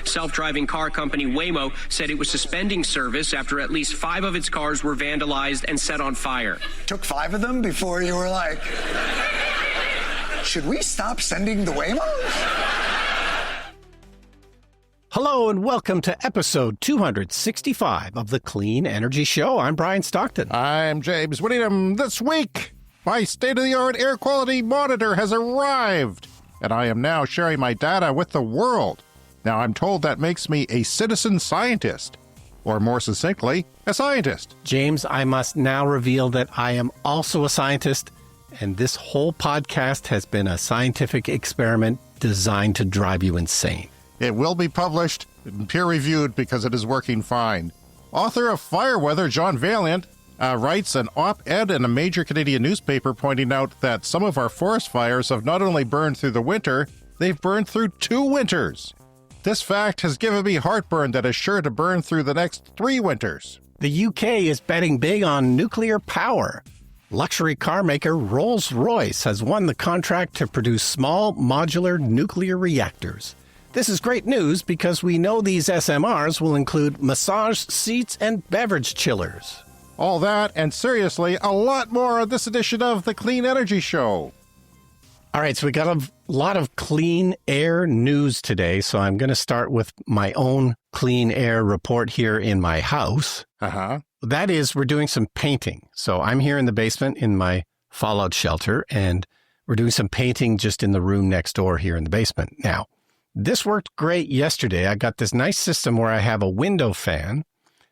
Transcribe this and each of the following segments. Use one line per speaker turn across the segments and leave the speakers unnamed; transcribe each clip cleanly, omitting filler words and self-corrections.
Self-driving car company Waymo said it was suspending service after at least 5 of its cars were vandalized and set on fire.
Took 5 of them before you were like, should we stop sending the Waymos?
Hello and welcome to episode 265 of the Clean Energy Show. I'm Brian Stockton.
I'm James Whittingham. This week, my state-of-the-art air quality monitor has arrived, and I am now sharing my data with the world. Now, I'm told that makes me a citizen scientist, or more succinctly, a scientist.
James, I must now reveal that I am also a scientist, and this whole podcast has been a scientific experiment designed to drive you insane.
It will be published and peer-reviewed because it is working fine. Author of Fire Weather, John Vaillant, writes an op-ed in a major Canadian newspaper pointing out that some of our forest fires have not only burned through the winter, they've burned through 2 winters. This fact has given me heartburn that is sure to burn through the next 3 winters.
The UK is betting big on nuclear power. Luxury car maker Rolls-Royce has won the contract to produce small modular nuclear reactors. This is great news because we know these SMRs will include massage seats and beverage chillers.
All that, and seriously, a lot more on this edition of the Clean Energy Show.
All right, so we got a lot of clean air news today, so I'm going to start with my own clean air report here in my house. That is, we're doing some painting. So I'm here in the basement in my fallout shelter, and we're doing some painting just in the room next door here in the basement. Now, this worked great yesterday. I got this nice system where I have a window fan,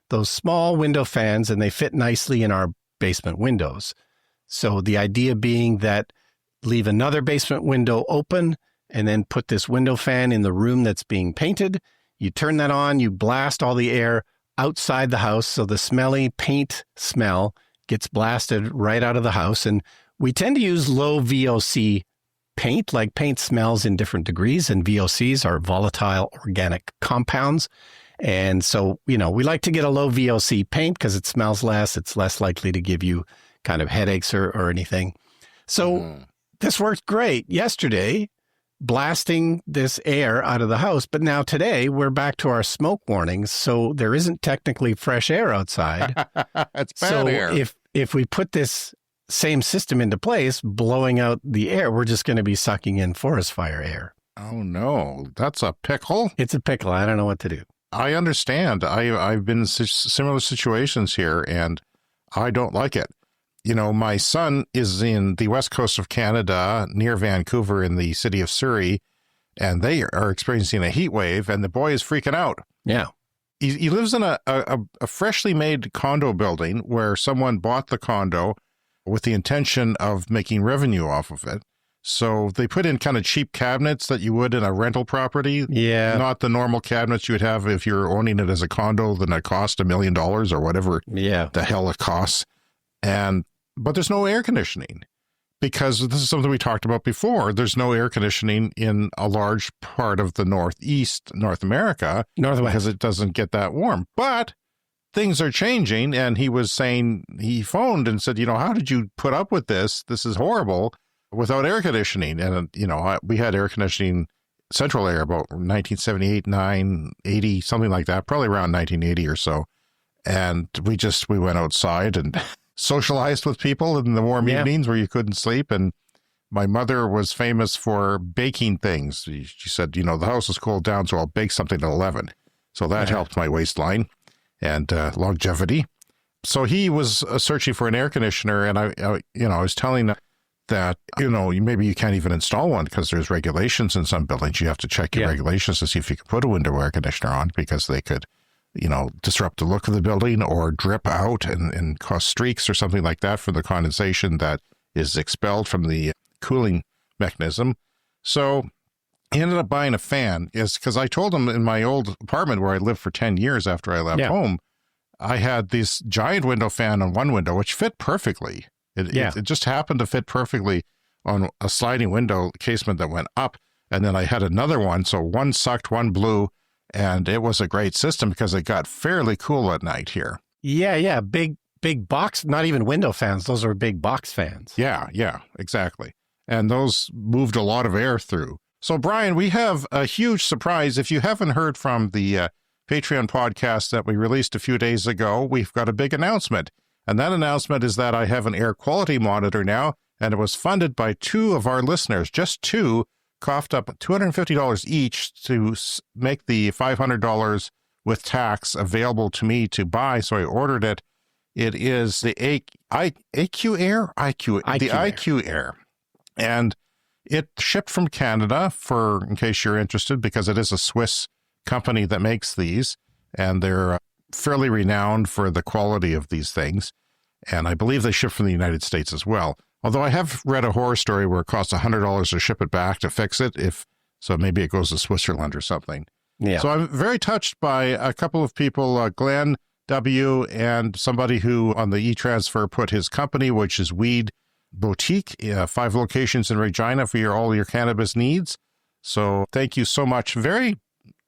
those small window fans, and they fit nicely in our basement windows. So the idea being that leave another basement window open and then put this window fan in the room that's being painted. You turn that on, you blast all the air outside the house, so the smelly paint smell gets blasted right out of the house. And we tend to use low VOC paint, like paint smells in different degrees, and VOCs are volatile organic compounds. And so, we like to get a low VOC paint because it smells less. It's less likely to give you kind of headaches or anything. So this worked great yesterday, blasting this air out of the house. But now today we're back to our smoke warnings. So there isn't technically fresh air outside.
It's bad air.
If we put this same system into place, blowing out the air, we're just going to be sucking in forest fire air.
Oh, no. That's a pickle.
It's a pickle. I don't know what to do.
I understand. I've been in similar situations here, and I don't like it. My son is in the west coast of Canada, near Vancouver in the city of Surrey, and they are experiencing a heat wave, and the boy is freaking out.
Yeah.
He lives in a freshly made condo building where someone bought the condo with the intention of making revenue off of it. So they put in kind of cheap cabinets that you would in a rental property.
Yeah.
Not the normal cabinets you would have if you're owning it as a condo, then it cost $1 million or whatever the hell it costs. But there's no air conditioning because this is something we talked about before. There's no air conditioning in a large part of the Northeast, North America, because it doesn't get that warm. But things are changing, and he was saying, he phoned and said, how did you put up with this? This is horrible without air conditioning. And, we had air conditioning, central air, about 1978, 9, 80, something like that, probably around 1980 or so. And we went outside and socialized with people in the warm evenings where you couldn't sleep. And my mother was famous for baking things. She said, the house is cooled down, so I'll bake something at 11. So that helped my waistline and longevity. So he was searching for an air conditioner, and I was telling that, maybe you can't even install one because there's regulations in some buildings. You have to check your regulations to see if you can put a window air conditioner on because they could, disrupt the look of the building or drip out and cause streaks or something like that for the condensation that is expelled from the cooling mechanism. So he ended up buying a fan because I told him in my old apartment where I lived for 10 years after I left home, I had this giant window fan on one window, which fit perfectly. It just happened to fit perfectly on a sliding window casement that went up. And then I had another one. So one sucked, one blew. And it was a great system because it got fairly cool at night here.
Yeah. Big box, not even window fans. Those are big box fans.
Yeah, exactly. And those moved a lot of air through. So, Brian, we have a huge surprise. If you haven't heard from the Patreon podcast that we released a few days ago, we've got a big announcement. And that announcement is that I have an air quality monitor now, and it was funded by 2 of our listeners. Just 2 coughed up $250 each to make the $500 with tax available to me to buy. So I ordered it. It is the IQ Air? The IQ Air. And it shipped from Canada in case you're interested, because it is a Swiss company that makes these, and they're fairly renowned for the quality of these things. And I believe they ship from the United States as well. Although I have read a horror story where it costs $100 to ship it back to fix it, so maybe it goes to Switzerland or something.
Yeah.
So I'm very touched by a couple of people, Glenn W. and somebody who on the e-transfer put his company, which is Weed Boutique, 5 locations in Regina for all your cannabis needs. So thank you so much. Very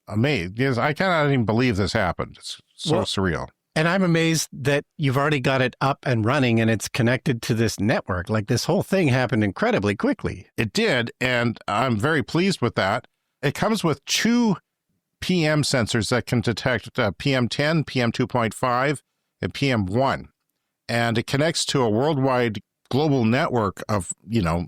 amazed. Yes, I cannot even believe this happened. It's so surreal.
And I'm amazed that you've already got it up and running and it's connected to this network. Like, this whole thing happened incredibly quickly.
It did, and I'm very pleased with that. It comes with 2 PM sensors that can detect PM10, PM2.5, and PM1. And it connects to a worldwide global network of,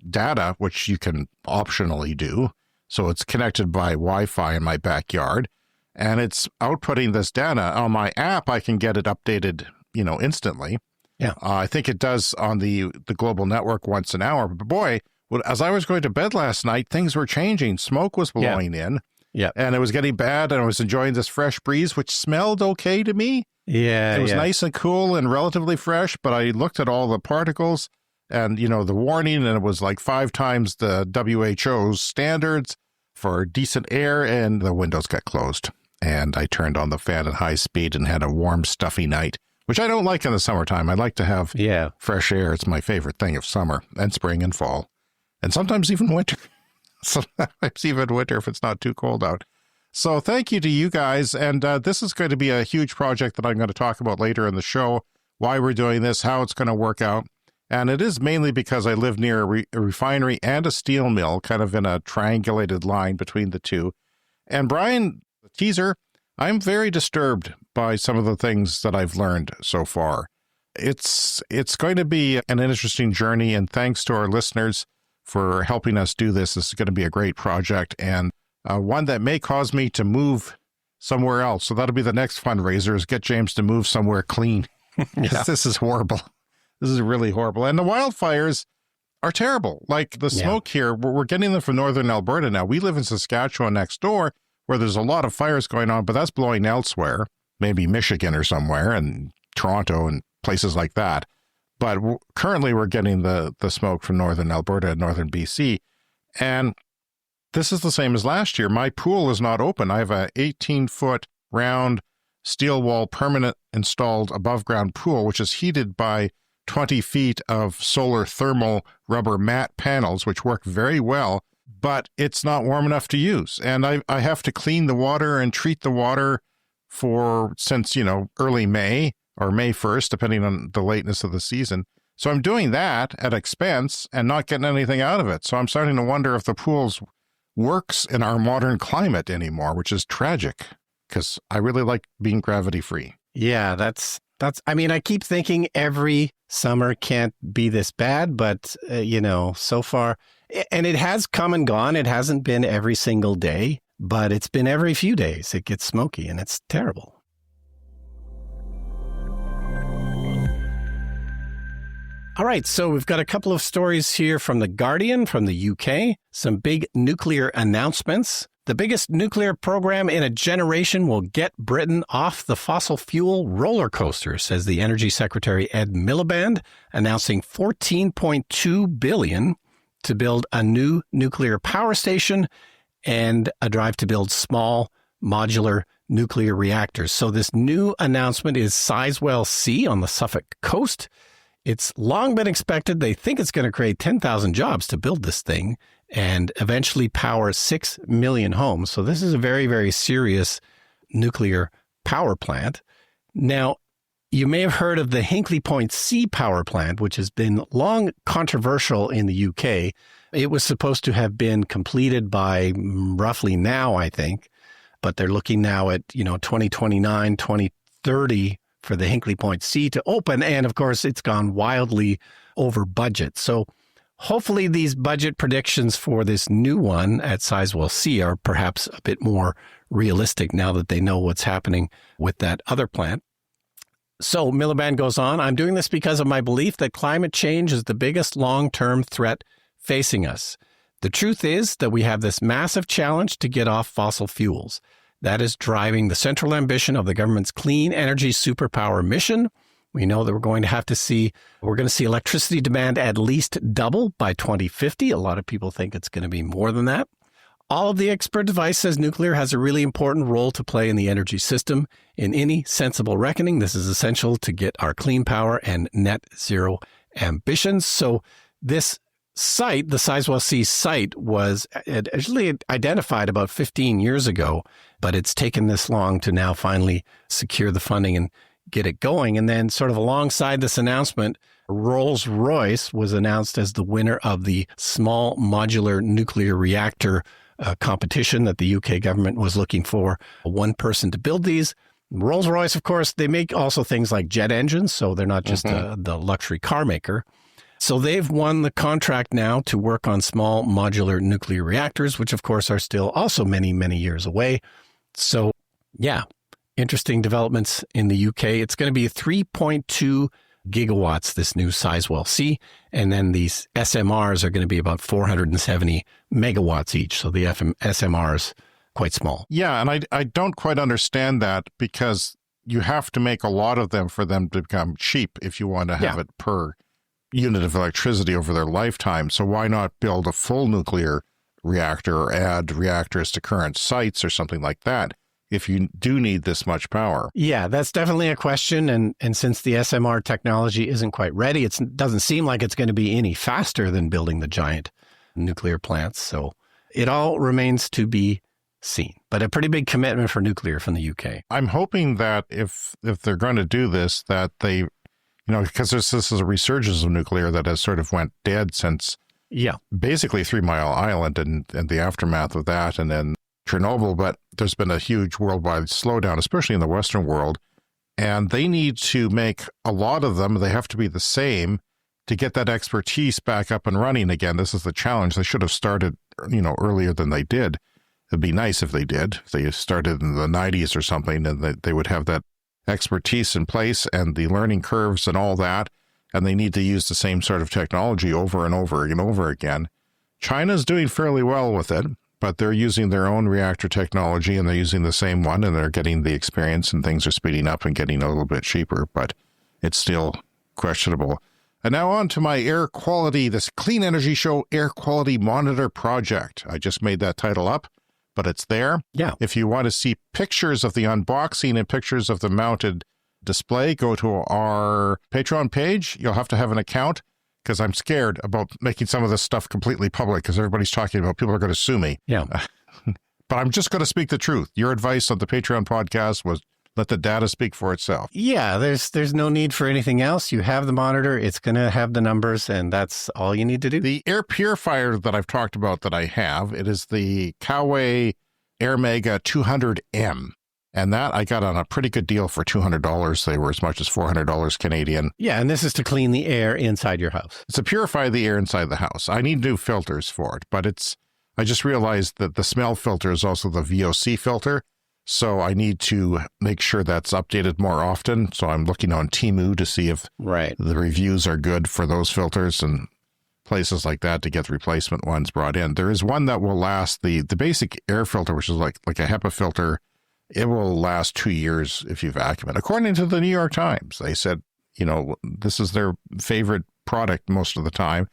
data, which you can optionally do. So it's connected by Wi-Fi in my backyard. And it's outputting this data. On my app, I can get it updated, instantly.
Yeah.
I think it does on the global network once an hour. But boy, as I was going to bed last night, things were changing. Smoke was blowing in.
Yeah.
And it was getting bad, and I was enjoying this fresh breeze, which smelled okay to me.
Yeah.
It was nice and cool and relatively fresh, but I looked at all the particles and, the warning, and it was like 5 times the WHO's standards for decent air, and the windows got closed. And I turned on the fan at high speed and had a warm, stuffy night, which I don't like in the summertime. I like to have fresh air. It's my favorite thing of summer and spring and fall, and sometimes even winter. Sometimes even winter if it's not too cold out. So thank you to you guys. And this is going to be a huge project that I'm going to talk about later in the show, why we're doing this, how it's going to work out. And it is mainly because I live near a refinery and a steel mill, kind of in a triangulated line between the two. And Brian, the teaser, I'm very disturbed by some of the things that I've learned so far. It's going to be an interesting journey, and thanks to our listeners for helping us do this. This is going to be a great project, and one that may cause me to move somewhere else. So that'll be the next fundraiser, is get James to move somewhere clean. This is horrible. This is really horrible. And the wildfires are terrible. Like the smoke here, we're getting them from northern Alberta now. We live in Saskatchewan next door, where there's a lot of fires going on, but that's blowing elsewhere, maybe Michigan or somewhere, and Toronto and places like that. But currently we're getting the smoke from northern Alberta and northern BC. And this is the same as last year. My pool is not open. I have a 18-foot round steel wall permanent installed above ground pool, which is heated by 20 feet of solar thermal rubber mat panels, which work very well, but it's not warm enough to use. And I have to clean the water and treat the water since early May or May 1st, depending on the lateness of the season. So I'm doing that at expense and not getting anything out of it. So I'm starting to wonder if the pools works in our modern climate anymore, which is tragic, because I really like being gravity free.
Yeah, that's, I mean, I keep thinking every summer can't be this bad, but, so far, and it has come and gone. It hasn't been every single day, but it's been every few days. It gets smoky and it's terrible. All right, so we've got a couple of stories here from The Guardian from the UK, some big nuclear announcements. The biggest nuclear program in a generation will get Britain off the fossil fuel roller coaster, says the Energy Secretary Ed Miliband, announcing $14.2 billion to build a new nuclear power station and a drive to build small modular nuclear reactors. So this new announcement is Sizewell C on the Suffolk coast. It's long been expected. They think it's going to create 10,000 jobs to build this thing and eventually power 6 million homes. So this is a very, very serious nuclear power plant. Now, you may have heard of the Hinkley Point C power plant, which has been long controversial in the UK It was supposed to have been completed by roughly now, I think, but they're looking now at, 2029, 2030 for the Hinkley Point C to open. And of course, it's gone wildly over budget. So hopefully these budget predictions for this new one at Sizewell C are perhaps a bit more realistic now that they know what's happening with that other plant. So Miliband goes on, I'm doing this because of my belief that climate change is the biggest long-term threat facing us. The truth is that we have this massive challenge to get off fossil fuels. That is driving the central ambition of the government's clean energy superpower mission. We know that we're going to see electricity demand at least double by 2050. A lot of people think it's going to be more than that. All of the expert advice says nuclear has a really important role to play in the energy system. In any sensible reckoning, this is essential to get our clean power and net zero ambitions. So this site, the Sizewell C site, was actually identified about 15 years ago, but it's taken this long to now finally secure the funding and get it going. And then sort of alongside this announcement, Rolls-Royce was announced as the winner of the small modular nuclear reactor competition that the UK government was looking for one person to build these. Rolls-Royce, of course, they make also things like jet engines, so they're not just the luxury car maker. So they've won the contract now to work on small modular nuclear reactors, which of course are still also many, many years away. So yeah, interesting developments in the UK. It's going to be 3.2 gigawatts, this new Sizewell C, and then these SMRs are going to be about 470 megawatts each. So the SMRs quite small.
Yeah, and I don't quite understand that because you have to make a lot of them for them to become cheap if you want to have it per unit of electricity over their lifetime. So why not build a full nuclear reactor or add reactors to current sites or something like that if you do need this much power?
Yeah, that's definitely a question. And since the SMR technology isn't quite ready, it doesn't seem like it's going to be any faster than building the giant nuclear plants. So it all remains to be seen, but a pretty big commitment for nuclear from the UK.
I'm hoping that if they're going to do this, that they, because this is a resurgence of nuclear that has sort of went dead since basically 3 Mile Island and the aftermath of that, and then Chernobyl, but there's been a huge worldwide slowdown, especially in the Western world, and they need to make a lot of them. They have to be the same to get that expertise back up and running again. This is the challenge. They should have started, earlier than they did. It'd be nice if they did. If they started in the 90s or something, and they would have that expertise in place and the learning curves and all that, and they need to use the same sort of technology over and over and over again. China's doing fairly well with it, but they're using their own reactor technology, and they're using the same one, and they're getting the experience, and things are speeding up and getting a little bit cheaper, but it's still questionable. And now on to my air quality, this Clean Energy Show Air Quality Monitor Project. I just made that title up, but it's there.
Yeah.
If you want to see pictures of the unboxing and pictures of the mounted display, go to our Patreon page. You'll have to have an account, because I'm scared about making some of this stuff completely public, because everybody's talking about people are going to sue me.
Yeah.
But I'm just going to speak the truth. Your advice on the Patreon podcast was let the data speak for itself.
Yeah, there's no need for anything else. You have the monitor, it's going to have the numbers, and that's all you need to do.
The air purifier that I've talked about that I have, it is the Coway Air Mega 200M. And that I got on a pretty good deal for $200. They were as much as $400 Canadian.
Yeah, and this is to clean the air inside your house.
It's to purify the air inside the house. I need new filters for it, but I just realized that the smell filter is also the VOC filter. So I need to make sure that's updated more often. So I'm looking on Temu to see if the reviews are good for those filters and places like that to get the replacement ones brought in. There is one that will last, the basic air filter, which is like a HEPA filter. It will last 2 years if you vacuum it. According to the New York Times, they said, this is their favorite product most of the time.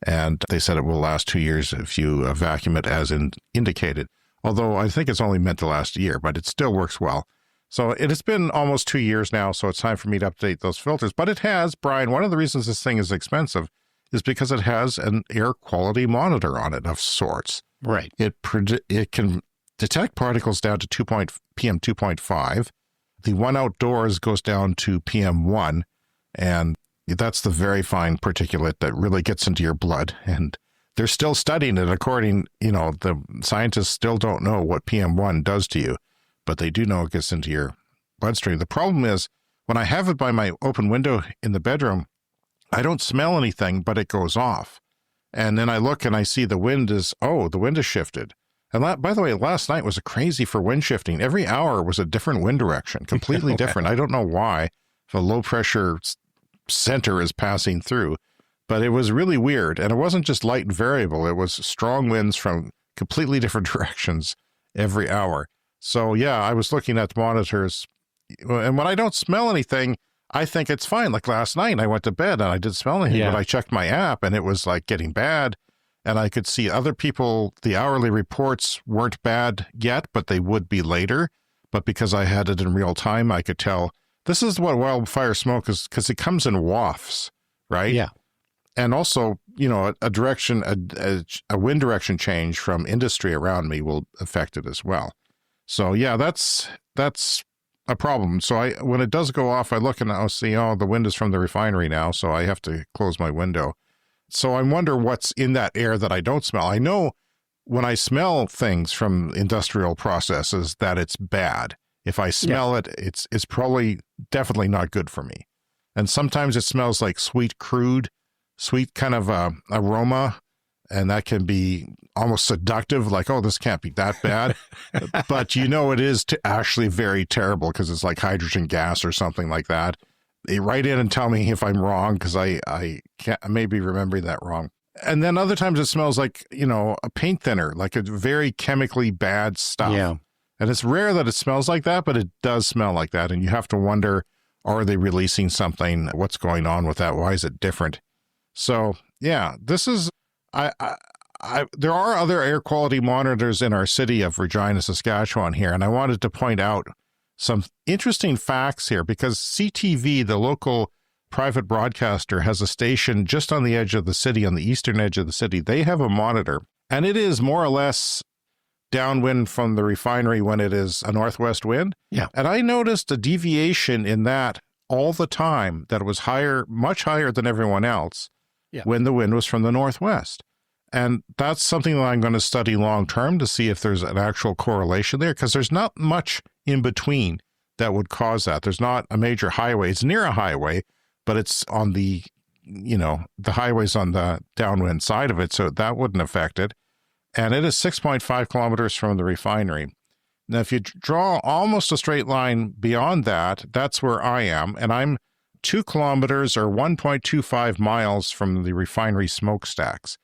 And they said it will last 2 years if you vacuum it as indicated. Although I think it's only meant to last a year, but it still works well. So it has been almost 2 years now, so it's time for me to update those filters. But it has, Brian, one of the reasons this thing is expensive is because it has an air quality monitor on it of sorts.
Right.
It can detect particles down to PM 2.5. The one outdoors goes down to PM 1, and that's the very fine particulate that really gets into your blood. And they're still studying it according, the scientists still don't know what PM1 does to you, but they do know it gets into your bloodstream. The problem is when I have it by my open window in the bedroom, I don't smell anything, but it goes off. And then I look and I see the wind is shifted. And by the way, last night was crazy for wind shifting. Every hour was a different wind direction, completely different. I don't know why the low pressure center is passing through, but it was really weird. And it wasn't just light and variable. It was strong winds from completely different directions every hour. So yeah, I was looking at the monitors, and when I don't smell anything, I think it's fine. Like last night, I went to bed and I didn't smell anything, but I checked my app and it was like getting bad. And I could see other people, the hourly reports weren't bad yet, but they would be later. But because I had it in real time, I could tell this is what wildfire smoke is, because it comes in wafts, right?
Yeah.
And also, a wind direction change from industry around me will affect it as well. So yeah, that's a problem. So when it does go off, I look and I'll see, the wind is from the refinery now, so I have to close my window. So I wonder what's in that air that I don't smell. I know when I smell things from industrial processes that it's bad. If I smell it, it's probably definitely not good for me. And sometimes it smells like sweet kind of aroma, and that can be almost seductive, like, oh, this can't be that bad. But it is actually very terrible because it's like hydrogen gas or something like that. They write in and tell me if I'm wrong, because I may be remembering that wrong. And then other times it smells like, a paint thinner, like a very chemically bad stuff.
Yeah.
And it's rare that it smells like that, but it does smell like that. And you have to wonder, are they releasing something? What's going on with that? Why is it different? So, yeah, this is, there are other air quality monitors in our city of Regina, Saskatchewan here. And I wanted to point out some interesting facts here, because CTV, the local private broadcaster, has a station just on the edge of the city, on the eastern edge of the city. They have a monitor, and it is more or less downwind from the refinery when it is a northwest wind.
Yeah.
And I noticed a deviation in that all the time, that it was higher, much higher than everyone else when the wind was from the northwest. And that's something that I'm going to study long term to see if there's an actual correlation there, because there's not much in between that would cause that. There's not a major highway. It's near a highway, but it's on the highway's on the downwind side of it, so that wouldn't affect it. And it is 6.5 kilometers from the refinery. Now, if you draw almost a straight line beyond that, that's where I am, and I'm 2 kilometers or 1.25 miles from the refinery smokestacks.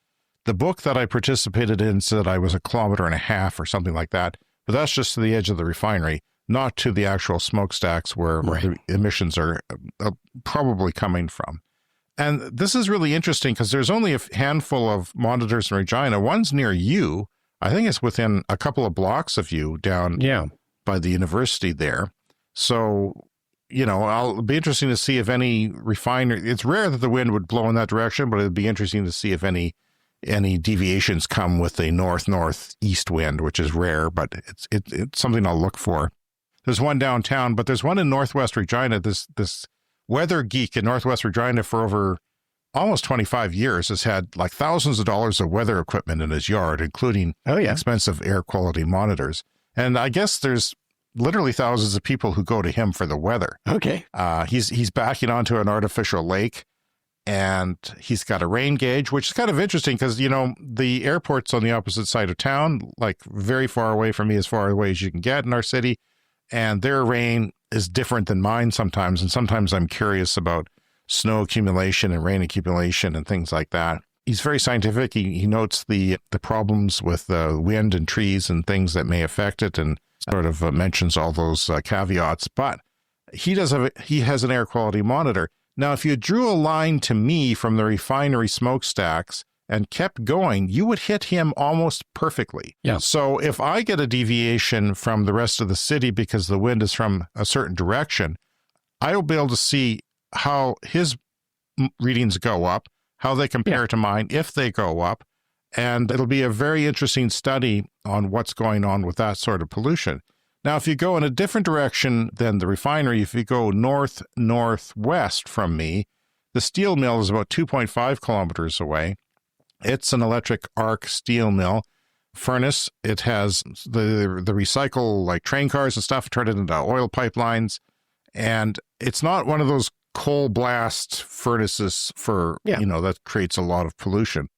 The book that I participated in said I was 1.5 kilometers or something like that, but that's just to the edge of the refinery, not to the actual smokestacks where the emissions are probably coming from. And this is really interesting because there's only a handful of monitors in Regina. One's near you. I think it's within a couple of blocks of you down by the university there. So, it'll be interesting to see if any refinery, it's rare that the wind would blow in that direction, but it'd be interesting to see if any deviations come with a northeast wind, which is rare, but it's something I'll look for. There's one downtown, but there's one in Northwest Regina. This weather geek in Northwest Regina for over almost 25 years has had like thousands of dollars of weather equipment in his yard, including expensive air quality monitors. And I guess there's literally thousands of people who go to him for the weather.
Okay.
He's backing onto an artificial lake, and he's got a rain gauge, which is kind of interesting because, the airport's on the opposite side of town, like very far away from me, as far away as you can get in our city. And their rain is different than mine sometimes. And sometimes I'm curious about snow accumulation and rain accumulation and things like that. He's very scientific. He notes the problems with wind and trees and things that may affect it, and sort of mentions all those caveats. But he has an air quality monitor. Now, if you drew a line to me from the refinery smokestacks and kept going, you would hit him almost perfectly.
Yeah.
So if I get a deviation from the rest of the city because the wind is from a certain direction, I will be able to see how his readings go up, how they compare to mine, if they go up. And it'll be a very interesting study on what's going on with that sort of pollution. Now, if you go in a different direction than the refinery, if you go north-northwest from me, the steel mill is about 2.5 kilometers away. It's an electric arc steel mill furnace. It has the recycle like train cars and stuff, turn it into oil pipelines. And it's not one of those coal blast furnaces for, that creates a lot of pollution.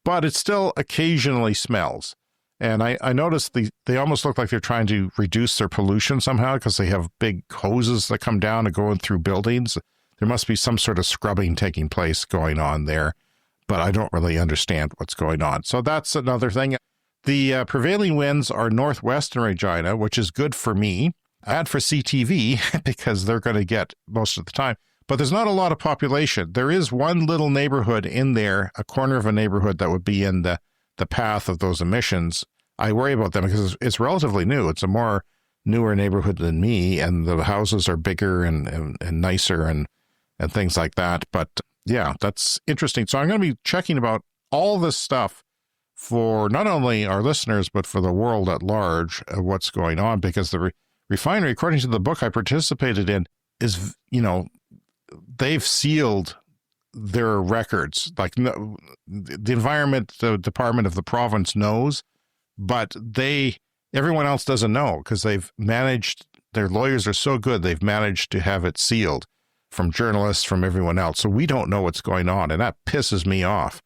But it still occasionally smells. And I noticed they almost look like they're trying to reduce their pollution somehow because they have big hoses that come down and go in through buildings. There must be some sort of scrubbing taking place going on there, but I don't really understand what's going on. So that's another thing. The prevailing winds are northwest in Regina, which is good for me and for CTV because they're going to get most of the time. But there's not a lot of population. There is one little neighborhood in there, a corner of a neighborhood that would be in the path of those emissions. I worry about them because it's relatively new. It's a more newer neighborhood than me, and the houses are bigger and nicer and things like that. But yeah, that's interesting. So I'm going to be checking about all this stuff for not only our listeners, but for the world at large of what's going on, because the refinery, according to the book I participated in, is, they've sealed their records. Like the environment department of the province knows, but everyone else doesn't know because they've managed, their lawyers are so good, they've managed to have it sealed from journalists, from everyone else. So we don't know what's going on, and that pisses me off.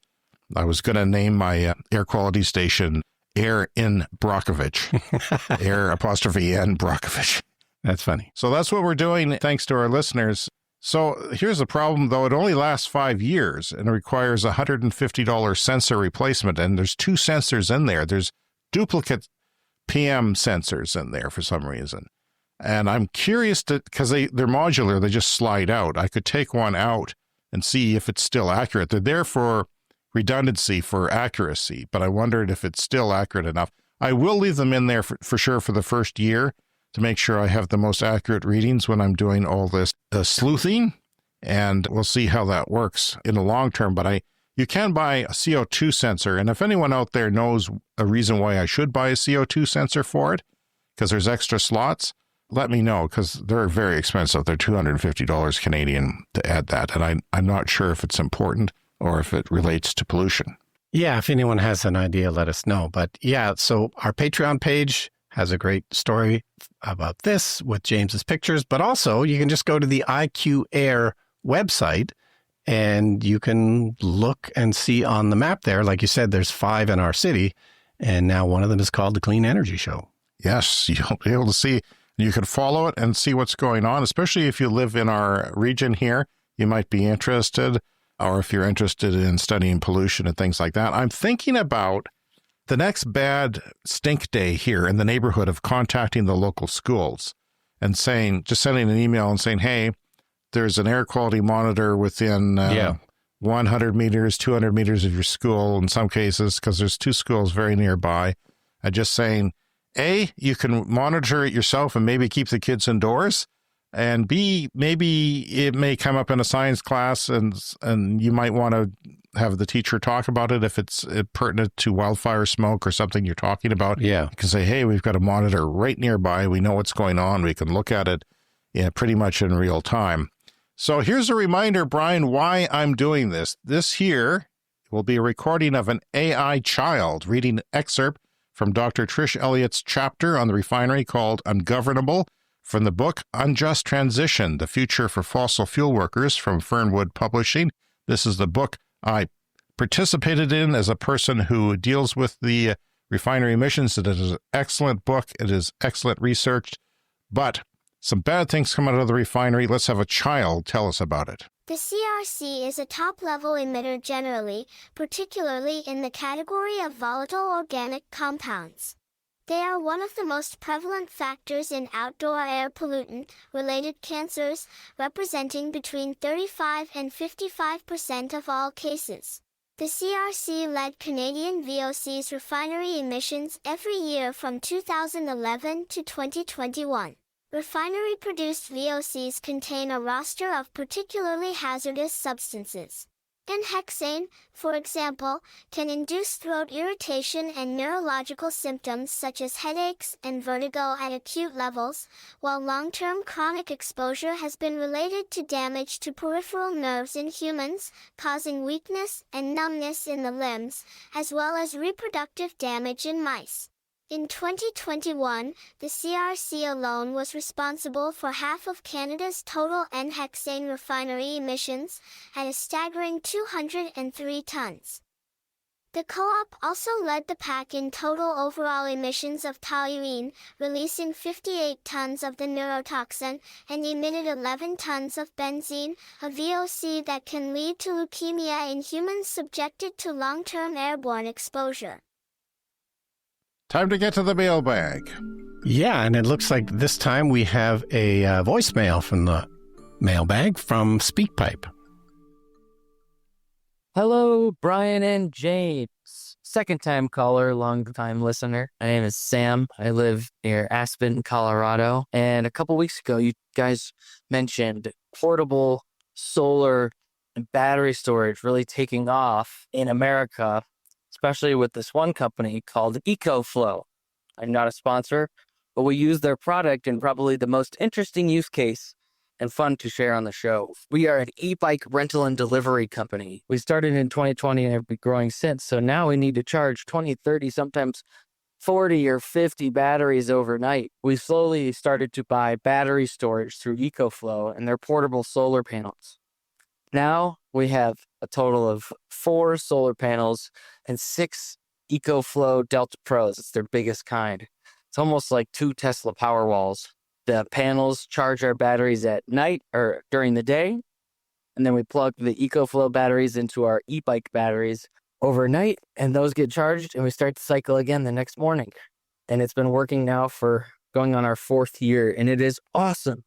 I was going to name my air quality station Air in Brockovich, Air apostrophe N Brockovich.
That's funny.
So that's what we're doing, thanks to our listeners. So here's the problem, though. It only lasts 5 years and requires a $150 sensor replacement. And there's 2 sensors in there. There's duplicate PM sensors in there for some reason. And I'm curious because they're modular, they just slide out. I could take one out and see if it's still accurate. They're there for redundancy, for accuracy, but I wondered if it's still accurate enough. I will leave them in there for sure for the first year to make sure I have the most accurate readings when I'm doing all this sleuthing, and we'll see how that works in the long term. But you can buy a CO2 sensor, and if anyone out there knows a reason why I should buy a CO2 sensor for it, because there's extra slots, let me know, because they're very expensive. They're $250 Canadian to add that, and I'm not sure if it's important or if it relates to pollution.
Yeah, if anyone has an idea, let us know. But yeah, so our Patreon page has a great story about this with James's pictures, but also you can just go to the IQ Air website and you can look and see on the map there. Like you said, there's 5 in our city, and now one of them is called the Clean Energy Show.
Yes, you'll be able to see, you can follow it and see what's going on, especially if you live in our region here. You might be interested, or if you're interested in studying pollution and things like that. I'm thinking about the next bad stink day here in the neighborhood of contacting the local schools and just sending an email and saying, hey, there's an air quality monitor within 100 meters, 200 meters of your school in some cases, because there's 2 schools very nearby. And just saying, A, you can monitor it yourself and maybe keep the kids indoors. And B, maybe it may come up in a science class and you might want to have the teacher talk about it if it's pertinent to wildfire smoke or something you're talking about.
Yeah.
You can say, hey, we've got a monitor right nearby. We know what's going on. We can look at it pretty much in real time. So here's a reminder, Brian, why I'm doing this. This here will be a recording of an AI child reading an excerpt from Dr. Trish Elliott's chapter on the refinery called Ungovernable from the book Unjust Transition, The Future for Fossil Fuel Workers from Fernwood Publishing. This is the book I participated in as a person who deals with the refinery emissions. It is an excellent book. It is excellent research, but some bad things come out of the refinery. Let's have a child tell us about it.
The CRC is a top-level emitter generally, particularly in the category of volatile organic compounds. They are one of the most prevalent factors in outdoor air pollutant-related cancers, representing between 35 and 55% of all cases. The CRC led Canadian VOC's refinery emissions every year from 2011 to 2021. Refinery-produced VOCs contain a roster of particularly hazardous substances. N-hexane, for example, can induce throat irritation and neurological symptoms such as headaches and vertigo at acute levels, while long-term chronic exposure has been related to damage to peripheral nerves in humans, causing weakness and numbness in the limbs, as well as reproductive damage in mice. In 2021, the CRC alone was responsible for half of Canada's total N-hexane refinery emissions, at a staggering 203 tons. The co-op also led the pack in total overall emissions of toluene, releasing 58 tons of the neurotoxin, and emitted 11 tons of benzene, a VOC that can lead to leukemia in humans subjected to long-term airborne exposure.
Time to get to the mailbag.
Yeah, and it looks like this time we have a voicemail from the mailbag from SpeakPipe.
Hello, Brian and James. Second-time caller, long-time listener. My name is Sam. I live near Aspen, Colorado. And a couple weeks ago, you guys mentioned portable solar and battery storage really taking off in America, especially with this one company called EcoFlow. I'm not a sponsor, but we use their product in probably the most interesting use case and fun to share on the show. We are an e-bike rental and delivery company. We started in 2020 and have been growing since, so now we need to charge 20, 30, sometimes 40 or 50 batteries overnight. We slowly started to buy battery storage through EcoFlow and their portable solar panels. Now we have a total of 4 solar panels and 6 EcoFlow Delta Pros. It's their biggest kind. It's almost like 2 Tesla Powerwalls. The panels charge our batteries at night or during the day, and then we plug the EcoFlow batteries into our e-bike batteries overnight, and those get charged, and we start the cycle again the next morning. And it's been working now for going on our 4th year, and it is awesome.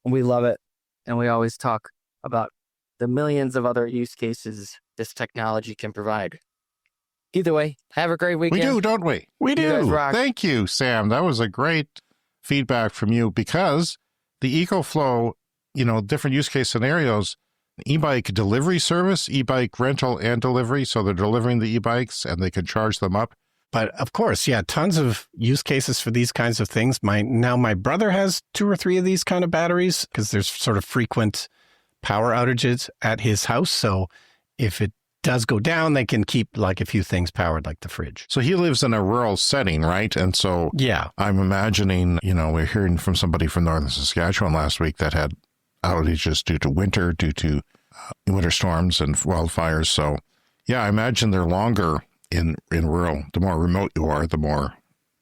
We love it, and we always talk about the millions of other use cases this technology can provide. Either way, have a great weekend.
We do, don't we?
We do.
You guys rock.
Thank you, Sam. That was a great feedback from you, because the EcoFlow, different use case scenarios, e-bike delivery service, e-bike rental and delivery. So they're delivering the e-bikes and they can charge them up.
But of course, yeah, tons of use cases for these kinds of things. My brother has 2 or 3 of these kind of batteries because there's sort of frequent power outages at his house. So if it does go down, they can keep like a few things powered, like the fridge.
So he lives in a rural setting, right? And so
yeah,
I'm imagining, we're hearing from somebody from northern Saskatchewan last week that had outages due to winter storms and wildfires. So yeah, I imagine they're longer in rural. The more remote you are, the more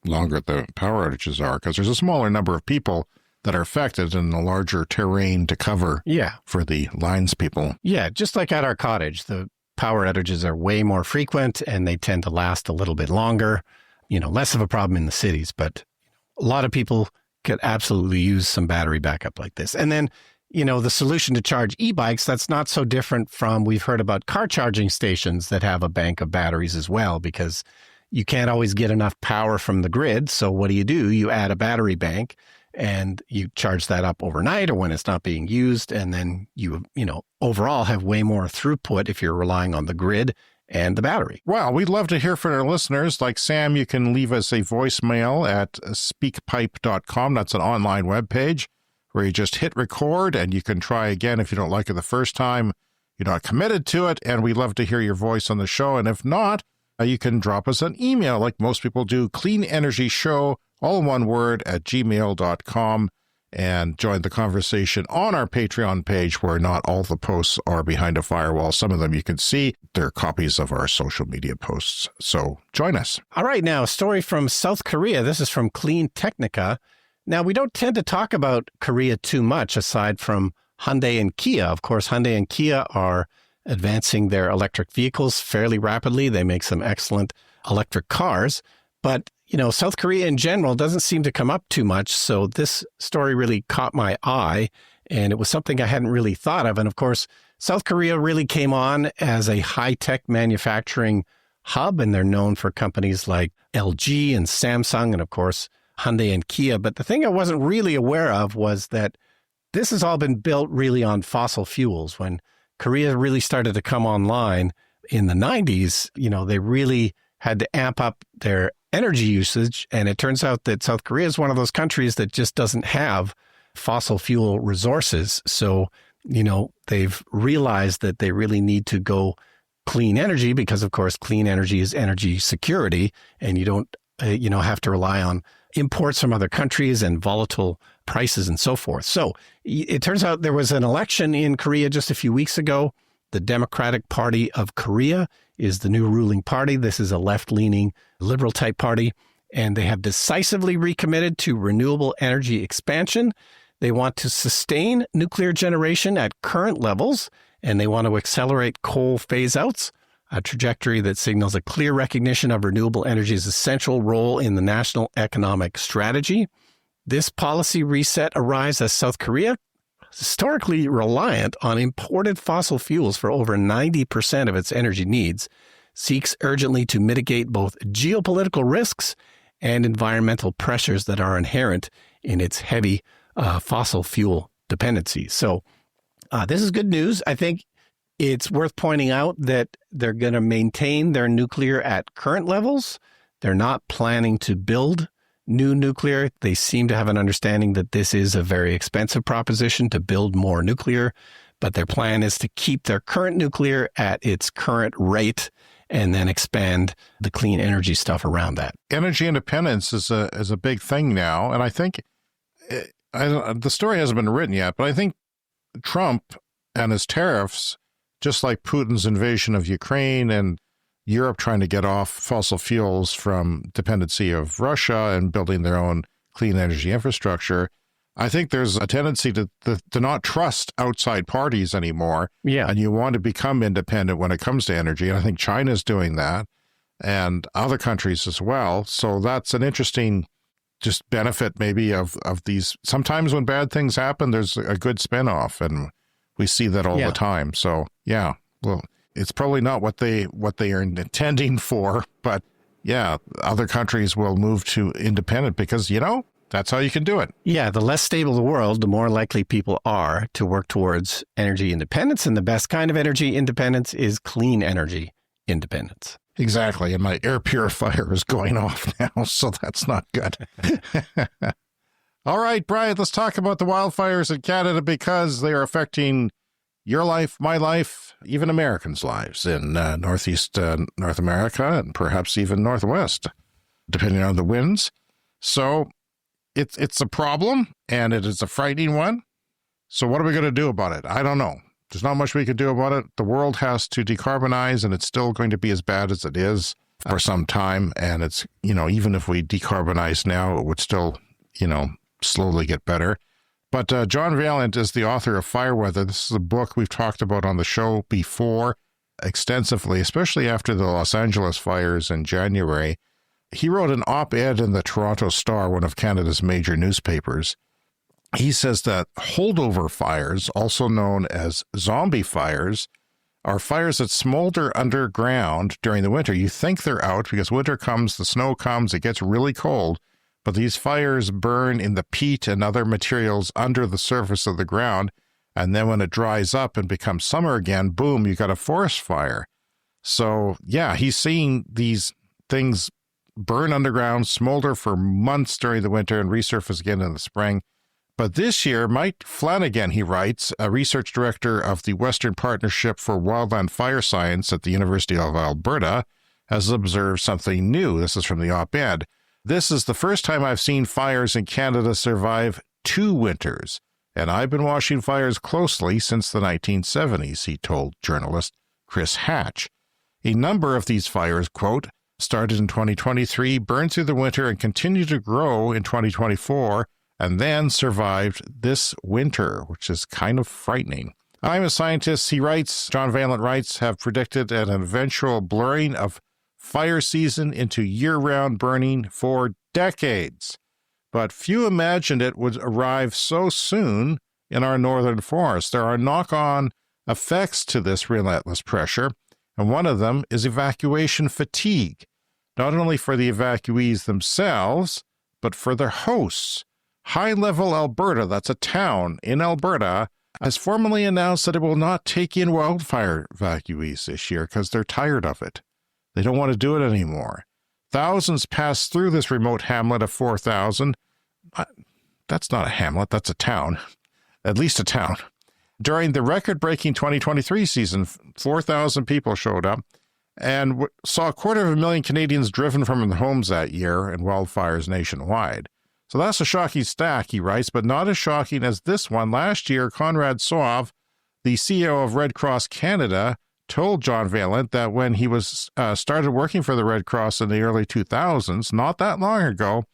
longer the power outages are, because there's a smaller number of people that are affected and a larger terrain to cover for the lines people.
Yeah, just like at our cottage, the power outages are way more frequent and they tend to last a little bit longer. Less of a problem in the cities, but a lot of people could absolutely use some battery backup like this. And then, the solution to charge e-bikes, that's not so different from, we've heard about car charging stations that have a bank of batteries as well, because you can't always get enough power from the grid. So what do? You add a battery bank and you charge that up overnight or when it's not being used. And then you overall have way more throughput if you're relying on the grid and the battery.
Well, we'd love to hear from our listeners. Like Sam, you can leave us a voicemail at speakpipe.com. That's an online webpage where you just hit record and you can try again if you don't like it the first time. You're not committed to it, and we'd love to hear your voice on the show. And if not, you can drop us an email like most people do, cleanenergyshow, all one word, at gmail.com, and join the conversation on our Patreon page, where not all the posts are behind a firewall. Some of them you can see. They're copies of our social media posts. So join us.
All right, now a story from South Korea. This is from Clean Technica. Now, we don't tend to talk about Korea too much aside from Hyundai and Kia. Of course, Hyundai and Kia are advancing their electric vehicles fairly rapidly. They make some excellent electric cars. But, South Korea in general doesn't seem to come up too much. So this story really caught my eye, and it was something I hadn't really thought of. And of course, South Korea really came on as a high-tech manufacturing hub, and they're known for companies like LG and Samsung and, of course, Hyundai and Kia. But the thing I wasn't really aware of was that this has all been built really on fossil fuels. When Korea really started to come online in the 90s, they really had to amp up their energy usage. And it turns out that South Korea is one of those countries that just doesn't have fossil fuel resources. So, they've realized that they really need to go clean energy because, of course, clean energy is energy security. And you don't, have to rely on imports from other countries and volatile prices and so forth. So it turns out there was an election in Korea just a few weeks ago. The Democratic Party of Korea is the new ruling party. This is a left-leaning liberal type party, and they have decisively recommitted to renewable energy expansion. They want to sustain nuclear generation at current levels, and they want to accelerate coal phase-outs, a trajectory that signals a clear recognition of renewable energy's essential role in the national economic strategy. This policy reset arrives as South Korea, historically reliant on imported fossil fuels for over 90% of its energy needs, seeks urgently to mitigate both geopolitical risks and environmental pressures that are inherent in its heavy fossil fuel dependency. So this is good news. I think it's worth pointing out that they're going to maintain their nuclear at current levels. They're not planning to build new nuclear. They seem to have an understanding that this is a very expensive proposition to build more nuclear, but their plan is to keep their current nuclear at its current rate and then expand the clean energy stuff around that.
Energy independence is a big thing now, and I think the story hasn't been written yet, but I think Trump and his tariffs, just like Putin's invasion of Ukraine and Europe trying to get off fossil fuels from dependency of Russia and building their own clean energy infrastructure, I think there's a tendency to not trust outside parties anymore.
Yeah.
And you want to become independent when it comes to energy. And I think China's doing that and other countries as well. So that's an interesting just benefit maybe of these. Sometimes when bad things happen, there's a good spinoff, and we see that all the time. So yeah, well, it's probably not what they are intending for, but yeah, other countries will move to independent because, that's how you can do it.
Yeah, the less stable the world, the more likely people are to work towards energy independence. And the best kind of energy independence is clean energy independence.
Exactly. And my air purifier is going off now, so that's not good. All right, Brian, let's talk about the wildfires in Canada because they are affecting your life, my life, even Americans' lives in Northeast North America and perhaps even Northwest, depending on the winds. So it's a problem, and it is a frightening one. So what are we going to do about it? I don't know. There's not much we can do about it. The world has to decarbonize, and it's still going to be as bad as it is for some time. And it's, even if we decarbonize now, it would still, slowly get better. But John Vaillant is the author of Fire Weather. This is a book we've talked about on the show before extensively, especially after the Los Angeles fires in January. He wrote an op-ed in the Toronto Star, one of Canada's major newspapers. He says that holdover fires, also known as zombie fires, are fires that smolder underground during the winter. You think they're out because winter comes, the snow comes, it gets really cold, but these fires burn in the peat and other materials under the surface of the ground, and then when it dries up and becomes summer again, boom, you got a forest fire. So, yeah, he's seeing these things burn underground, smolder for months during the winter, and resurface again in the spring. But this year, Mike Flanagan, he writes, a research director of the Western Partnership for Wildland Fire Science at the University of Alberta, has observed something new. This is from the op-ed. This is the first time I've seen fires in Canada survive 2 winters, and I've been watching fires closely since the 1970s, he told journalist Chris Hatch. A number of these fires, quote, started in 2023, burned through the winter, and continued to grow in 2024, and then survived this winter, which is kind of frightening. I'm a scientist, he writes, John Vaillant writes, have predicted an eventual blurring of fire season into year-round burning for decades. But few imagined it would arrive so soon in our northern forests. There are knock-on effects to this relentless pressure, and one of them is evacuation fatigue, not only for the evacuees themselves, but for their hosts. High Level Alberta, that's a town in Alberta, has formally announced that it will not take in wildfire evacuees this year because they're tired of it. They don't want to do it anymore. Thousands passed through this remote hamlet of 4,000. That's not a hamlet, that's a town. At least a town. During the record-breaking 2023 season, 4,000 people showed up and saw 250,000 Canadians driven from their homes that year in wildfires nationwide. So that's a shocking stat, he writes, but not as shocking as this one. Last year, Conrad Sauve, the CEO of Red Cross Canada, told John Vaillant that when he was started working for the Red Cross in the early 2000s, not that long ago,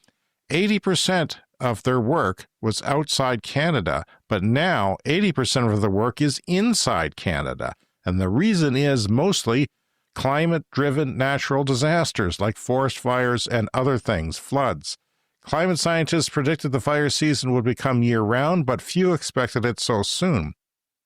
80% of their work was outside Canada, but now 80% of the work is inside Canada. And the reason is mostly climate-driven natural disasters like forest fires and other things, floods. Climate scientists predicted the fire season would become year-round, but few expected it so soon.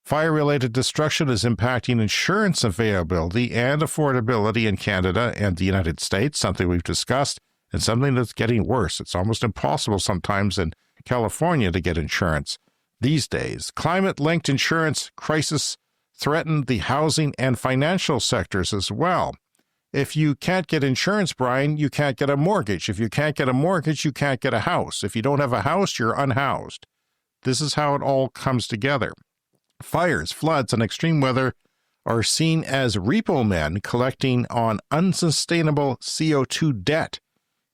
Fire-related destruction is impacting insurance availability and affordability in Canada and the United States, something we've discussed, and something that's getting worse. It's almost impossible sometimes in California to get insurance these days. Climate-linked insurance crisis threatened the housing and financial sectors as well. If you can't get insurance, Brian, you can't get a mortgage. If you can't get a mortgage, you can't get a house. If you don't have a house, you're unhoused. This is how it all comes together. Fires, floods, and extreme weather are seen as repo men collecting on unsustainable CO2 debt.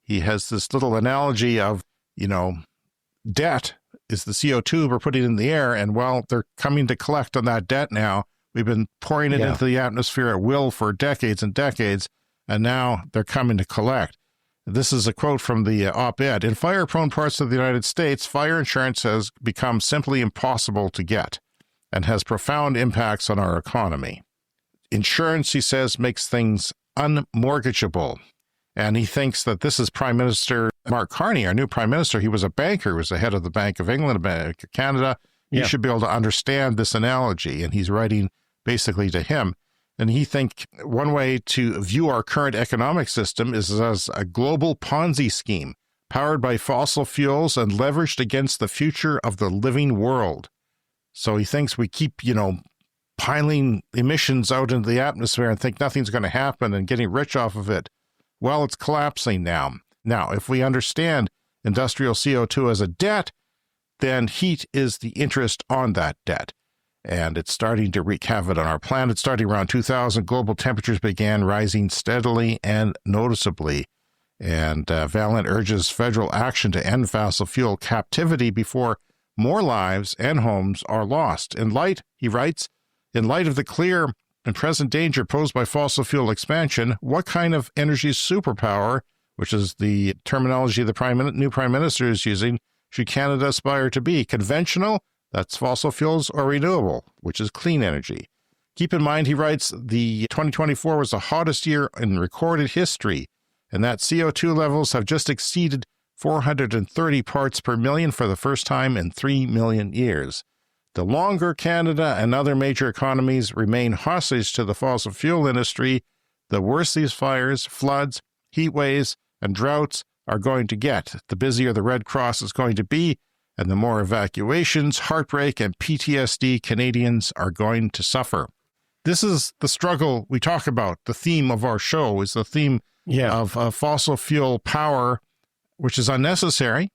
He has this little analogy of, debt is the CO2 we're putting in the air, and well, they're coming to collect on that debt now. We've been pouring it into the atmosphere at will for decades and decades, and now they're coming to collect. This is a quote from the op-ed. In fire-prone parts of the United States, fire insurance has become simply impossible to get and has profound impacts on our economy. Insurance, he says, makes things unmortgageable. And he thinks that this is Prime Minister Mark Carney, our new Prime Minister. He was a banker. He was the head of the Bank of England, Bank of Canada. You should be able to understand this analogy. And he's writing basically to him. And he thinks one way to view our current economic system is as a global Ponzi scheme, powered by fossil fuels and leveraged against the future of the living world. So he thinks we keep, piling emissions out into the atmosphere and think nothing's going to happen and getting rich off of it. Well, it's collapsing now. Now, if we understand industrial CO2 as a debt, then heat is the interest on that debt. And it's starting to wreak havoc on our planet. Starting around 2000, global temperatures began rising steadily and noticeably. And Vaillant urges federal action to end fossil fuel captivity before more lives and homes are lost. He writes, in light of the clear and present danger posed by fossil fuel expansion, what kind of energy superpower, which is the terminology the new Prime Minister is using, should Canada aspire to be? Conventional, that's fossil fuels, or renewable, which is clean energy? Keep in mind, he writes, the 2024 was the hottest year in recorded history, and that CO2 levels have just exceeded 430 parts per million for the first time in 3 million years. The longer Canada and other major economies remain hostage to the fossil fuel industry, the worse these fires, floods, heat waves, and droughts are going to get. The busier the Red Cross is going to be, and the more evacuations, heartbreak, and PTSD Canadians are going to suffer. This is the struggle we talk about. The theme of our show is the theme of fossil fuel power, which is unnecessary.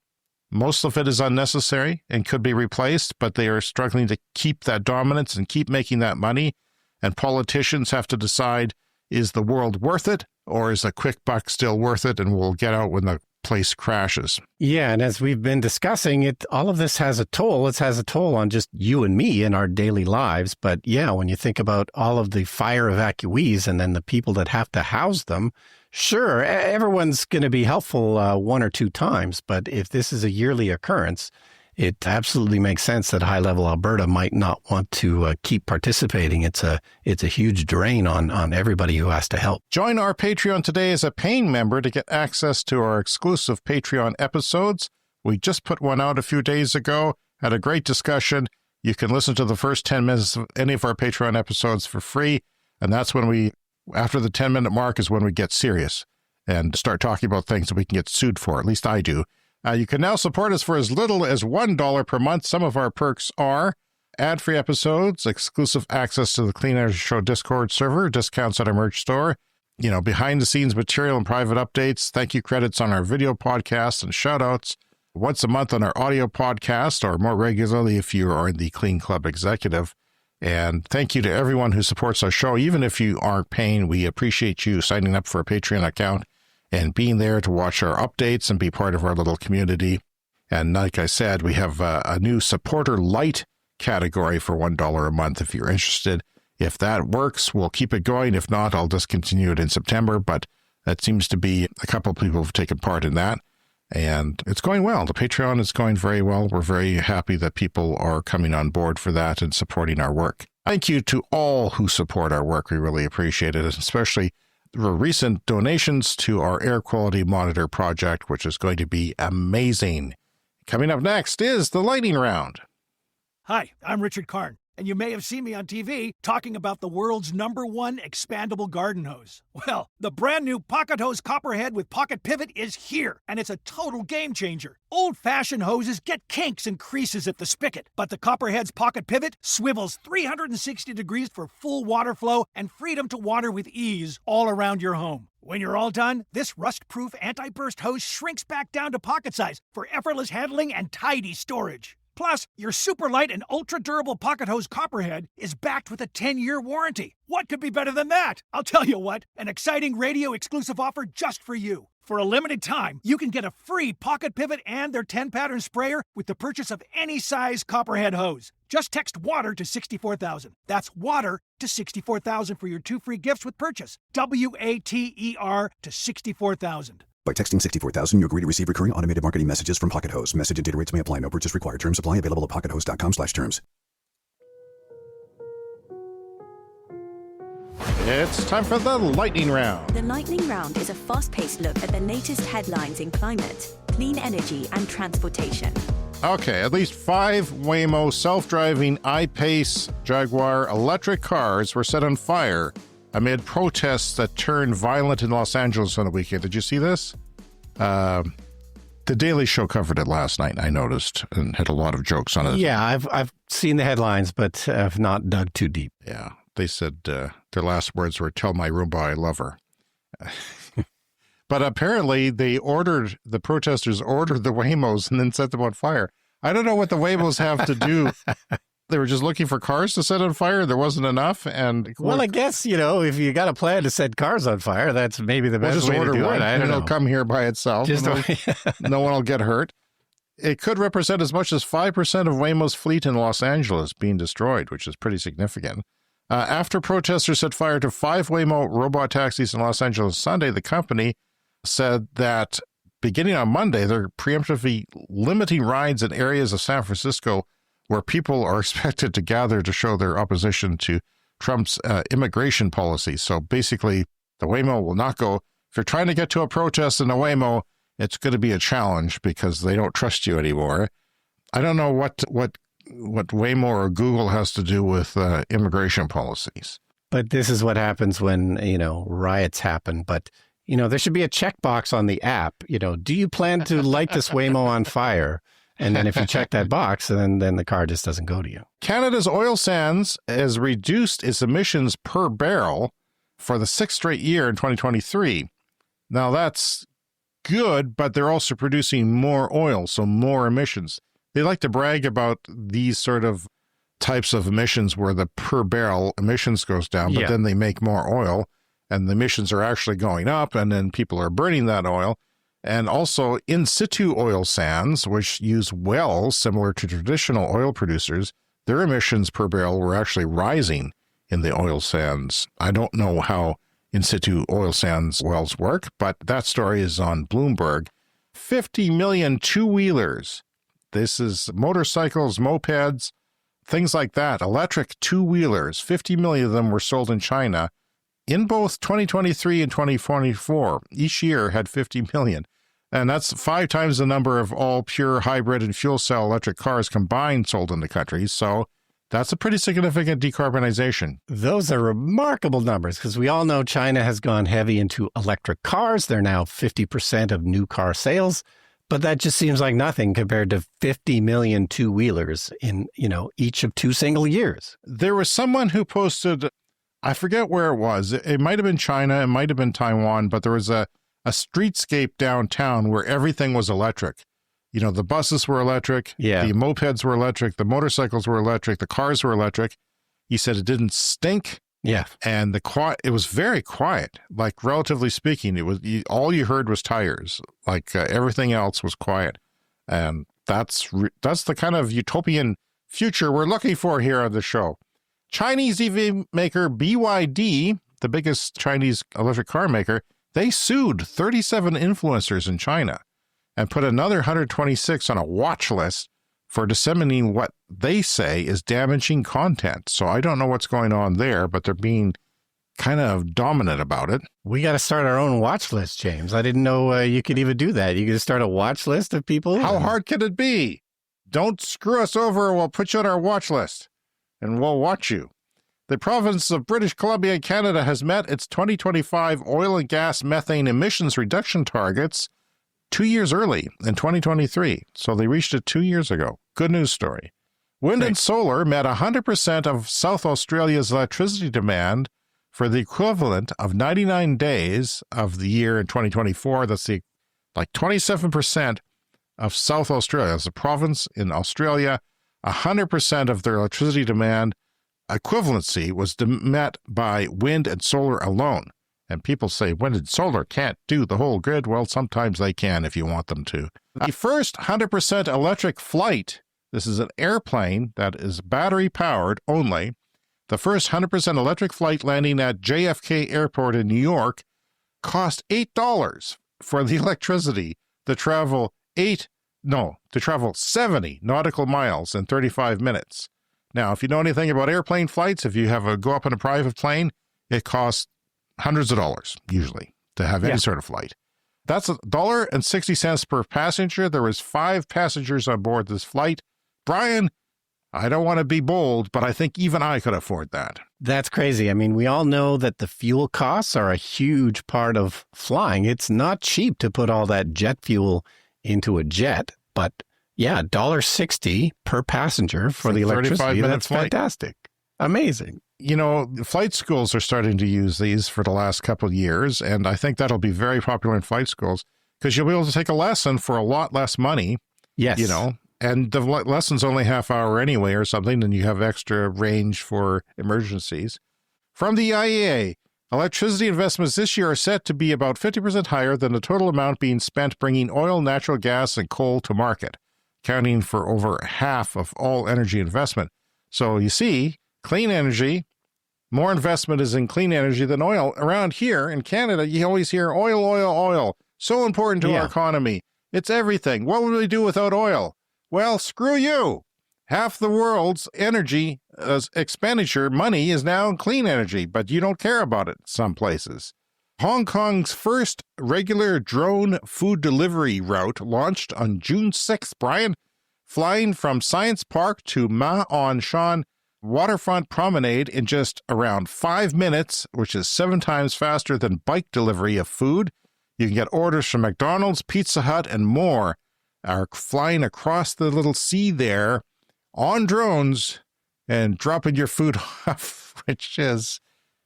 Most of it is unnecessary and could be replaced, but they are struggling to keep that dominance and keep making that money. And politicians have to decide, is the world worth it, or is a quick buck still worth it, and we'll get out when the place crashes.
Yeah, and as we've been discussing, all of this has a toll. It has a toll on just you and me in our daily lives. But yeah, when you think about all of the fire evacuees and then the people that have to house them, sure, everyone's going to be helpful one or two times. But if this is a yearly occurrence, it absolutely makes sense that High Level Alberta might not want to keep participating. It's a huge drain on everybody who has to help.
Join our Patreon today as a paying member to get access to our exclusive Patreon episodes. We just put one out a few days ago, had a great discussion. You can listen to the first 10 minutes of any of our Patreon episodes for free. And that's when after the 10-minute mark is when we get serious and start talking about things that we can get sued for. At least I do. You can now support us for as little as $1 per month. Some of our perks are ad-free episodes, exclusive access to the Clean Energy Show Discord server, discounts at our merch store, behind-the-scenes material and private updates, thank you credits on our video podcast, and shout-outs once a month on our audio podcast, or more regularly if you are in the Clean Club Executive. And thank you to everyone who supports our show. Even if you aren't paying, we appreciate you signing up for a Patreon account and being there to watch our updates and be part of our little community. And like I said, we have a new supporter light category for $1 a month if you're interested. If that works, we'll keep it going. If not, I'll discontinue it in September. But that seems to be a couple of people have taken part in that. And it's going well. The Patreon is going very well. We're very happy that people are coming on board for that and supporting our work. Thank you to all who support our work. We really appreciate it, especially the recent donations to our air quality monitor project, which is going to be amazing. Coming up next is the lightning round.
Hi, I'm Richard Karn, and you may have seen me on TV talking about the world's #1 expandable garden hose. Well, the brand new Pocket Hose Copperhead with Pocket Pivot is here, and it's a total game changer. Old-fashioned hoses get kinks and creases at the spigot, but the Copperhead's Pocket Pivot swivels 360 degrees for full water flow and freedom to water with ease all around your home. When you're all done, this rust-proof anti-burst hose shrinks back down to pocket size for effortless handling and tidy storage. Plus, your super light and ultra-durable Pocket Hose Copperhead is backed with a 10-year warranty. What could be better than that? I'll tell you what, an exciting radio-exclusive offer just for you. For a limited time, you can get a free Pocket Pivot and their 10-pattern sprayer with the purchase of any size Copperhead hose. Just text WATER to 64,000. That's WATER to 64,000 for your 2 free gifts with purchase. WATER to 64,000.
By texting 64,000, you agree to receive recurring automated marketing messages from Pocket Hose. Message and data rates may apply. No purchase required. Terms apply. Available at pockethose.com/terms.
It's time for the lightning round.
The lightning round is a fast-paced look at the latest headlines in climate, clean energy, and transportation.
Okay, at least 5 Waymo self-driving I-Pace Jaguar electric cars were set on fire amid protests that turned violent in Los Angeles on the weekend. Did you see this? The Daily Show covered it last night, I noticed, and had a lot of jokes on it.
Yeah, I've seen the headlines, but I've not dug too deep.
Yeah, they said their last words were, "Tell my Roomba I love her." But apparently the protesters ordered the Waymos and then set them on fire. I don't know what the Waymos have to do. They were just looking for cars to set on fire. There wasn't enough. And
well, I guess, if you got a plan to set cars on fire, that's maybe the best way to do it. I don't know.
It'll come here by itself. No one will get hurt. It could represent as much as 5% of Waymo's fleet in Los Angeles being destroyed, which is pretty significant. After protesters set fire to 5 Waymo robotaxis in Los Angeles Sunday, the company said that beginning on Monday, they're preemptively limiting rides in areas of San Francisco where people are expected to gather to show their opposition to Trump's immigration policy. So basically, the Waymo will not go. If you're trying to get to a protest in a Waymo, it's going to be a challenge because they don't trust you anymore. I don't know what Waymo or Google has to do with immigration policies.
But this is what happens when, riots happen. But, there should be a checkbox on the app. Do you plan to light this Waymo on fire? And then if you check that box, then the car just doesn't go to you.
Canada's oil sands has reduced its emissions per barrel for the 6th straight year in 2023. Now, that's good, but they're also producing more oil, so more emissions. They like to brag about these sort of types of emissions where the per barrel emissions goes down, but then they make more oil, and the emissions are actually going up, and then people are burning that oil. And also in situ oil sands, which use wells similar to traditional oil producers, their emissions per barrel were actually rising in the oil sands. I don't know how in situ oil sands wells work, but that story is on Bloomberg. 50 million two-wheelers. This is motorcycles, mopeds, things like that. Electric two-wheelers, 50 million of them were sold in China in both 2023 and 2024. Each year had 50 million. And that's 5 times the number of all pure hybrid and fuel cell electric cars combined sold in the country. So that's a pretty significant decarbonization.
Those are remarkable numbers because we all know China has gone heavy into electric cars. They're now 50% of new car sales. But that just seems like nothing compared to 50 million two-wheelers in, each of 2 single years.
There was someone who posted, I forget where it was. It might have been China, it might have been Taiwan, but there was a streetscape downtown where everything was electric. The buses were electric, the mopeds were electric, the motorcycles were electric, the cars were electric. He said it didn't stink.
Yeah.
And it was very quiet. Like, relatively speaking, it was all you heard was tires. Like, everything else was quiet. And that's the kind of utopian future we're looking for here on the show. Chinese EV maker BYD, the biggest Chinese electric car maker, they sued 37 influencers in China and put another 126 on a watch list for disseminating what they say is damaging content. So I don't know what's going on there, but they're being kind of dominant about it.
We got to start our own watch list, James. I didn't know you could even do that. You could start a watch list of people?
How hard can it be? Don't screw us over or we'll put you on our watch list and we'll watch you. The province of British Columbia, Canada, has met its 2025 oil and gas methane emissions reduction targets 2 years early in 2023. So they reached it 2 years ago. Good news story. Wind and solar met 100% of South Australia's electricity demand for the equivalent of 99 days of the year in 2024. That's like 27% of South Australia. As a province in Australia, 100% of their electricity demand equivalency was met by wind and solar alone. And people say wind and solar can't do the whole grid. Well, sometimes they can if you want them to. The first 100% electric flight, this is an airplane that is battery powered only. The first 100% electric flight landing at JFK Airport in New York cost $8 for the electricity to travel 70 nautical miles in 35 minutes. Now, if you know anything about airplane flights, if you go up in a private plane, it costs hundreds of dollars, usually, to have any sort of flight. That's $1.60 per passenger. There was 5 passengers on board this flight. Brian, I don't want to be bold, but I think even I could afford that.
That's crazy. I mean, we all know that the fuel costs are a huge part of flying. It's not cheap to put all that jet fuel into a jet, but $1.60 per passenger for the electricity. That's fantastic. Amazing.
Flight schools are starting to use these for the last couple of years, and I think that'll be very popular in flight schools because you'll be able to take a lesson for a lot less money.
Yes.
And the lesson's only half hour anyway or something, and you have extra range for emergencies. From the IEA, electricity investments this year are set to be about 50% higher than the total amount being spent bringing oil, natural gas, and coal to market, accounting for over half of all energy investment. So you see, clean energy, more investment is in clean energy than oil. Around here in Canada, you always hear oil, oil, oil. So important to our economy. It's everything. What would we do without oil? Well, screw you. Half the world's energy expenditure money is now in clean energy, but you don't care about it some places. Hong Kong's first regular drone food delivery route launched on June 6th, Brian, flying from Science Park to Ma On Shan waterfront promenade in just around 5 minutes, which is 7 times faster than bike delivery of food. You can get orders from McDonald's, Pizza Hut, and more are flying across the little sea there on drones and dropping your food off, which is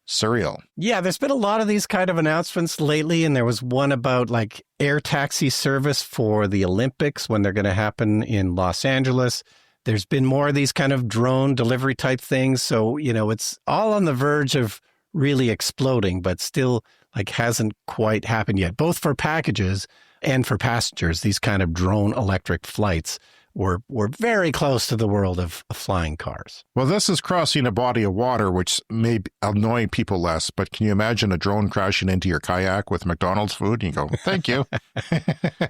surreal.
Yeah, there's been a lot of these kind of announcements lately, and there was one about like air taxi service for the Olympics when they're going to happen in Los Angeles. There's been more of these kind of drone delivery type things. So, it's all on the verge of really exploding, but still hasn't quite happened yet, both for packages and for passengers. These kind of drone electric flights were very close to the world of flying cars.
Well, this is crossing a body of water, which may annoy people less, but can you imagine a drone crashing into your kayak with McDonald's food? You go, thank you.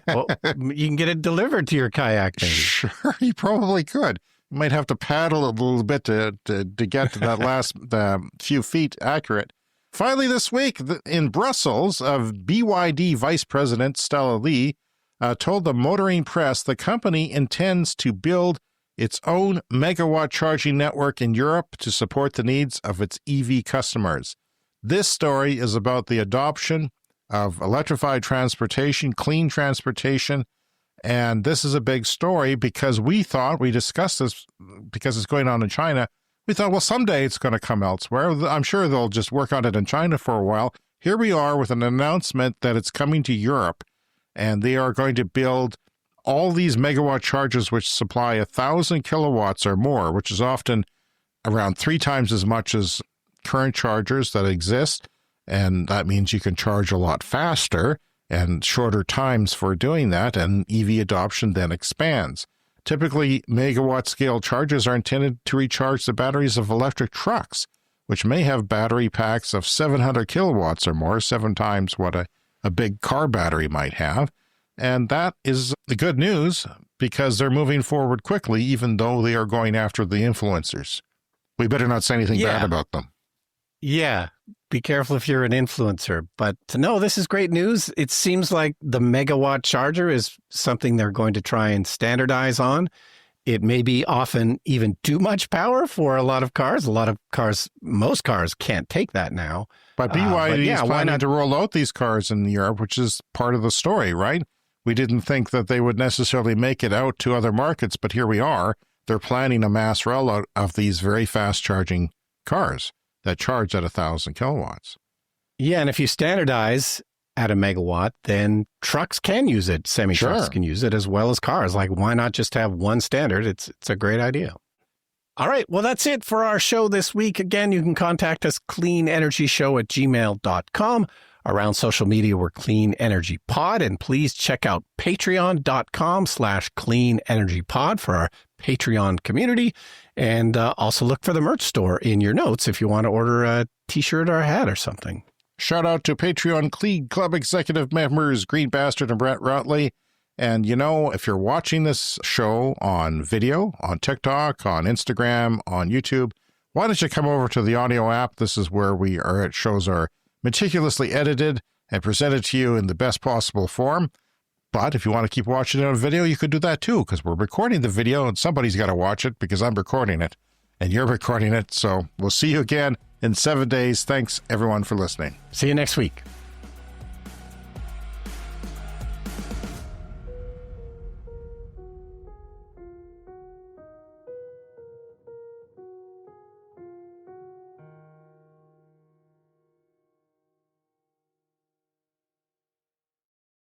Well, you can get it delivered to your kayak, maybe.
Sure, you probably could. You might have to paddle a little bit to get to that last few feet accurate. Finally, this week in Brussels, BYD Vice President Stella Lee told the Motoring Press the company intends to build its own megawatt charging network in Europe to support the needs of its EV customers. This story is about the adoption of electrified transportation, clean transportation, And this is a big story because we discussed this because it's going on in China. We thought, well, someday it's going to come elsewhere. I'm sure they'll just work on it in China for a while. Here we are with an announcement that it's coming to Europe, and they are going to build all these megawatt chargers which supply 1,000 kilowatts or more, which is often around 3 times as much as current chargers that exist. And that means you can charge a lot faster and shorter times for doing that, and EV adoption then expands. Typically, megawatt scale chargers are intended to recharge the batteries of electric trucks, which may have battery packs of 700 kilowatts or more, 7 times what a big car battery might have. And that is the good news because they're moving forward quickly, even though they are going after the influencers. We better not say anything bad about them.
Yeah. Be careful if you're an influencer. But no, this is great news. It seems like the megawatt charger is something they're going to try and standardize on. It may be often even too much power for a lot of cars. Most cars can't take that now.
But BYD is planning to roll out these cars in Europe, which is part of the story, right? We didn't think that they would necessarily make it out to other markets, but here we are. They're planning a mass rollout of these very fast charging cars that charge at 1,000 kilowatts.
Yeah, and if you standardize at a megawatt, then trucks can use it. Semi-trucks can use it as well as cars. Like, why not just have one standard? It's a great idea. All right, well, that's it for our show this week. Again, you can contact us, cleanenergyshow@gmail.com. Around social media, we're Clean Energy Pod. And please check out patreon.com/cleanenergypod for our Patreon community. And also look for the merch store in your notes if you want to order a t-shirt or a hat or something.
Shout out to Patreon Clean Club executive members, Green Bastard and Brett Routley. And, if you're watching this show on video, on TikTok, on Instagram, on YouTube, why don't you come over to the audio app? This is where our shows are meticulously edited and presented to you in the best possible form. But if you want to keep watching it on video, you could do that too, because we're recording the video and somebody's got to watch it because I'm recording it and you're recording it. So we'll see you again in 7 days. Thanks, everyone, for listening.
See you next week.